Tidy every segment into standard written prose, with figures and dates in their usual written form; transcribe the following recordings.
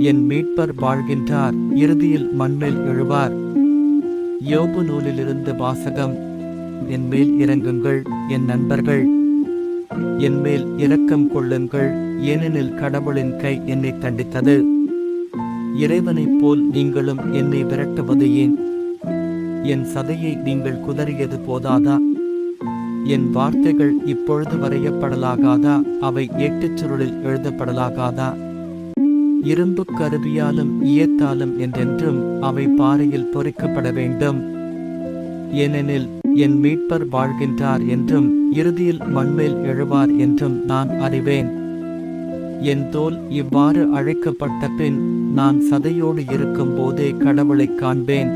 என் மீட்பர் வாழ்கின்றார், இறுதியில் மண்மேல் எழுவார். யோபு நூலிலிருந்து வாசகம். என்மேல் இரங்குங்கள் என் நண்பர்கள், என்மேல் இரக்கம் கொள்ளுங்கள், ஏனெனில் கடவுளின் கை என்னை தண்டித்தது. இறைவனைப் போல் நீங்களும் என்னை விரட்டுவது ஏன்? என் சதையை நீங்கள் குதறியது போதாதா? என் வார்த்தைகள் இப்பொழுது வரையப்படலாகாதா? அவை ஏட்டுச் சுருளில் எழுதப்படலாகாதா? இரும்பு கருவியாலும் ஈயத்தாலும் என்றென்றும் அவை பாறையில் பொறிக்கப்பட வேண்டும். ஏனெனில் என் மீட்பர் வாழ்கின்றார் என்றும் இறுதியில் மண்மேல் எழுவார் என்றும் நான் அறிவேன். என் தோல் இவ்வாறு அழைக்கப்பட்ட பின் நான் சதையோடு இருக்கும் போதே கடவுளைக் காண்பேன்.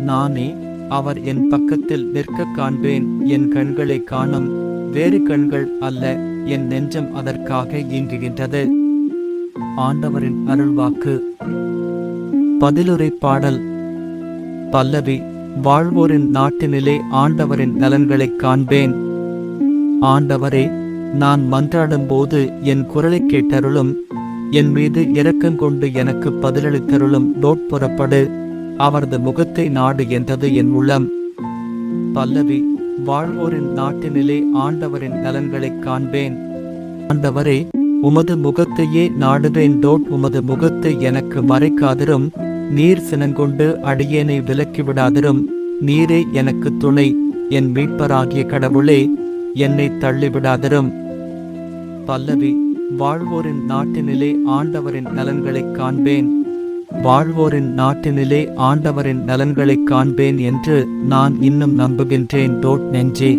நானே அவர் என் பக்கத்தில் நிற்க காண்பேன். என் கண்களை காணும், வேறு கண்கள் அல்ல. என் நெஞ்சம் அதற்காக இயங்குகின்றது. ஆண்டவரின் அருள்வாக்கு. பதிலுரை பாடல். பல்லவி. வாழ்வோரின் நாட்டினிலே ஆண்டவரின் நலன்களைக் காண்பேன். ஆண்டவரே, நான் மன்றாடும்போது என் குரலைக் கேட்டருளும். என் மீது இரக்கங்கொண்டு எனக்கு பதிலளித்தருளும். புறப்படு, அவரது முகத்தை நாடு என்றது என் உள்ளம். பல்லவி. வாழ்வோரின் நாட்டினிலே ஆண்டவரின் நலன்களைக் காண்பேன். ஆண்டவரே, உமது முகத்தையே நாடுவேன். உமது முகத்தை எனக்கு மறைக்காதிரும். நீர் சினங்கொண்டு அடியேனை விலக்கிவிடாதிரும். நீரே எனக்கு துணை. என் மீட்பராகிய கடவுளே, என்னை தள்ளிவிடாதிரும். பல்லவி. வாழ்வோரின் நாட்டினிலே ஆண்டவரின் நலன்களைக் காண்பேன். வாழ்வோரின் நாட்டினிலே ஆண்டவரின் நலன்களைக் காண்பேன் என்று நான் இன்னும் நம்புகின்றேன். நெஞ்சே,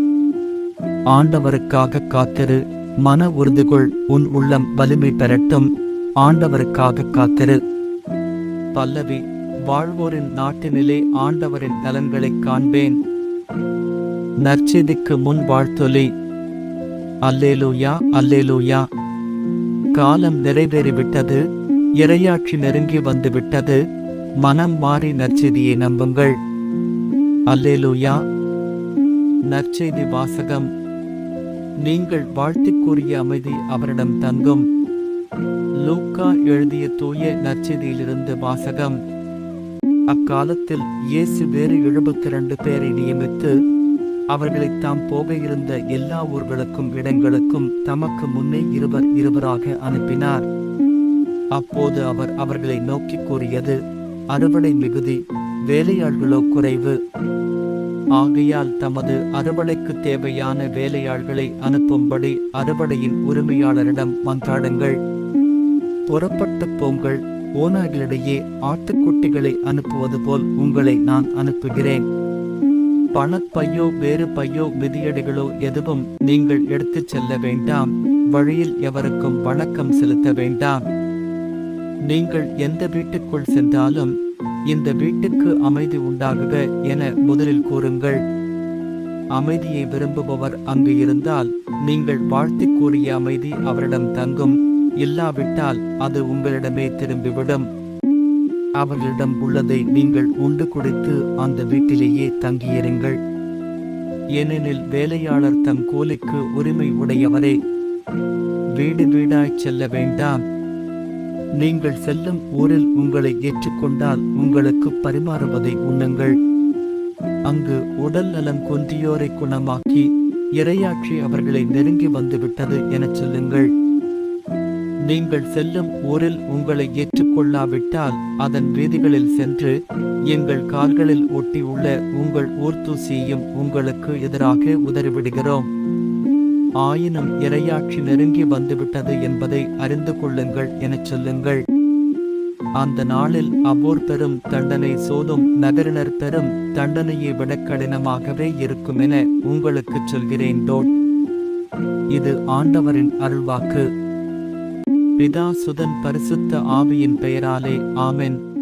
ஆண்டவருக்காக காத்திரு. மன உறுதிக்குள் உன் உள்ளம் வலிமை பெறட்டும். ஆண்டவருக்காக காத்திரு. பல்லவி. வாழ்வோரின் நாட்டினிலே ஆண்டவரின் நலன்களைக் காண்பேன். நற்செய்திக்கு முன் வாழ்த்தொலி. அல்லேலூயா, அல்லேலூயா. காலம் நிறைவேறிவிட்டது. இறையாட்சி நெருங்கி வந்துவிட்டது. மனம் மாறி நற்செய்தியை நம்புங்கள். அல்லேலூயா. நற்செய்தி வாசகம். நீங்கள் வாழ்த்திக் கூறிய அமைதி அவரிடம் தங்கும். லூக்கா எழுதிய தூய நற்செய்தியிலிருந்து வாசகம். அக்காலத்தில் இயேசு வேறு 72 பேரை நியமித்து அவர்களை தாம் போக இருந்த எல்லா ஊர்களுக்கும் இடங்களுக்கும் தமக்கு முன்னே இருவராக அனுப்பினார். அப்போது அவர் அவர்களை நோக்கி கூறியது, அறுவடை மிகுதி, வேலையாள்களோ குறைவு. ஆகையால் தமது அறுவடைக்கு தேவையான வேலையாள்களை அனுப்பும்படி அறுவடையின் உரிமையாளரிடம் மன்றாடுங்கள். புறப்பட்டு போங்கள். ஓநாய்களிடையே ஆட்டுக்குட்டிகளை அனுப்புவது போல் உங்களை நான் அனுப்புகிறேன். பணப்பையோ வேறு பையோ மிதியடிகளோ எதுவும் நீங்கள் எடுத்துச் செல்ல வேண்டாம். வழியில் எவருக்கும் வணக்கம் செலுத்த வேண்டாம். நீங்கள் எந்த வீட்டுக்குள் சென்றாலும் இந்த வீட்டுக்கு அமைதி உண்டாகுக என முதலில் கூறுங்கள். அமைதியை விரும்புபவர் அங்கு இருந்தால் நீங்கள் வாழ்த்திக் கூறிய அமைதி அவரிடம் தங்கும். இல்லாவிட்டால் அது உங்களிடமே திரும்பிவிடும். அவர்களிடம் உள்ளதை நீங்கள் உண்டு குடித்து அந்த வீட்டிலேயே தங்கியிருங்கள். ஏனெனில் வேலையாளர் தம் கூலிக்கு உரிமை உடையவரே. வீடு வீடாய்ச் செல்ல வேண்டாம். நீங்கள் செல்லும் ஊரில் உங்களை ஏற்றுக்கொண்டால் உங்களுக்கு பரிமாறுவதை உண்ணுங்கள். அங்கு உடல் நலம் குன்றியோரை குணமாக்கி இறையாட்சி அவர்களை நெருங்கி வந்துவிட்டது எனச் சொல்லுங்கள். நீங்கள் செல்லும் ஊரில் உங்களை ஏற்றுக்கொள்ளாவிட்டால் அதன் வீதிகளில் சென்று எங்கள் கால்களில் ஒட்டியுள்ள உங்கள் ஊர்தூசியையும் உங்களுக்கு எதிராக உதறிவிடுகிறோம். ஆயினும் இறையாட்சி நெருங்கி வந்துவிட்டது என்பதை அறிந்து கொள்ளுங்கள் எனச் சொல்லுங்கள். அந்த நாளில் அவ்வூர் பெரும் தண்டனை சோதும் நகரினர் பெரும் தண்டனையை விட கடினமாகவே இருக்கும் என உங்களுக்கு சொல்கிறேன். இது ஆண்டவரின் அருள்வாக்கு. பிதா சுதன் பரிசுத்த ஆவியின் பெயராலே ஆமென்.